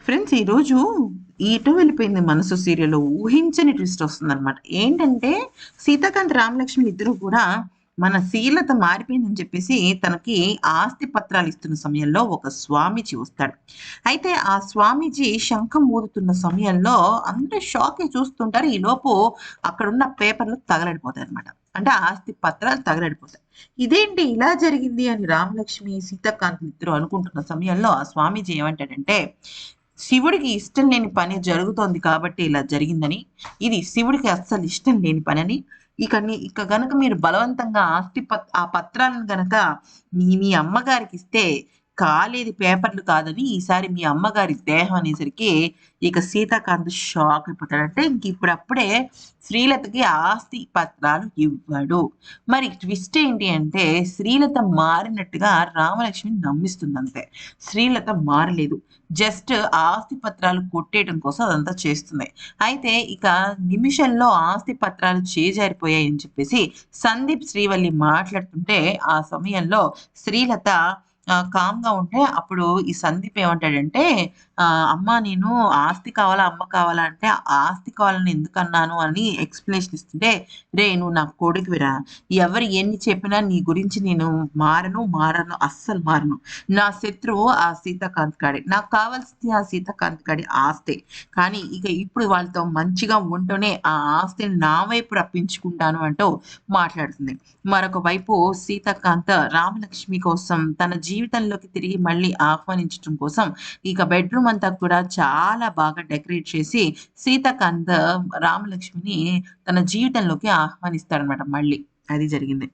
Friends ఈరోజు ఎటో వెళ్ళిపోయింది మనసు సీరియల్‌లో ఊహించని ట్విస్ట్ వస్తుందనమాట. ఏంటంటే సీతాకాంత్, రామలక్ష్మి ఇద్దరు కూడా మన శ్రీలత మారిపోయిందని చెప్పేసి తనకి ఆస్తి పత్రాలు ఇస్తున్న సమయంలో ఒక స్వామీజీ వస్తాడు. అయితే ఆ స్వామీజీ శంఖం ఊదుతున్న సమయంలో అందరూ షాక్‌గా చూస్తుంటారు. ఈలోపు అక్కడున్న పేపర్‌లు తగలడిపోతాయన్నమాట. అంటే ఆస్తి పత్రాలు తగలడిపోతాయి. ఇదేంటి ఇలా జరిగింది అని రామలక్ష్మి, సీతాకాంత్ ఇద్దరు అనుకుంటున్న సమయంలో ఆ స్వామీజీ ఏమంటాడంటే శివుడికి ఇష్టం లేని పని జరుగుతోంది కాబట్టి ఇలా జరిగిందని, ఇది శివుడికి అస్సలు ఇష్టం లేని పనని, ఇక గనక మీరు బలవంతంగా ఆ పత్రాలను గనక మీ అమ్మగారికిస్తే కాలేది పేపర్లు కాదని ఈసారి మీ అమ్మగారి దేహం అనేసరికి ఇక సీతాకాంత్ షాక్ అయిపోతాడు. అంటే ఇప్పుడప్పుడే శ్రీలతకి ఆస్తి పత్రాలు ఇవ్వడు. మరి ట్విస్ట్ ఏంటి అంటే శ్రీలత మారినట్టుగా రామలక్ష్మిని నమ్మిస్తుందంతే. శ్రీలత మారలేదు. జస్ట్ ఆస్తి పత్రాలు కొట్టేయడం కోసం అదంతా చేస్తుంది. అయితే ఇక నిమిషంలో ఆస్తి పత్రాలు చేజారిపోయాయని చెప్పేసి సందీప్, శ్రీవల్లి మాట్లాడుతుంటే ఆ సమయంలో శ్రీలత కామ్‌గా ఉంటే అప్పుడు ఈ సందీప్ ఏమంటాడంటే "అమ్మ నేను ఆస్తి కావాలా, అమ్మ కావాలా" అంటే ఆస్తి కావాలని ఎందుకన్నాను అని ఎక్స్‌ప్లనేషన్ ఇస్తుంటే, "రేయ్! నువ్వు నా కొడుకువిరా. ఎవరు ఎన్ని చెప్పినా నీ గురించి నేను మారను, అస్సలు మారను. నా శత్రువు ఆ సీతాకాంత్ గాడే. నాకు కావాల్సింది ఆ సీతాకాంత్ గాడి ఆస్తే. కానీ ఇక ఇప్పుడు వాళ్ళతో మంచిగా ఉంటూనే ఆ ఆస్తిని నా వైపు రప్పించుకుంటాను" అంటూ మాట్లాడుతుంది. మరొక వైపు సీతాకాంత్ రామలక్ష్మి కోసం తన జీవితంలోకి తిరిగి మళ్ళీ ఆహ్వానించటం కోసం ఇక బెడ్‌రూమ్ అంతా కూడా చాలా బాగా డెకరేట్ చేసి సీతాకాంత్ రామలక్ష్మిని తన జీవితంలోకి ఆహ్వానిస్తాడనమాట మళ్ళీ. అది జరిగింది.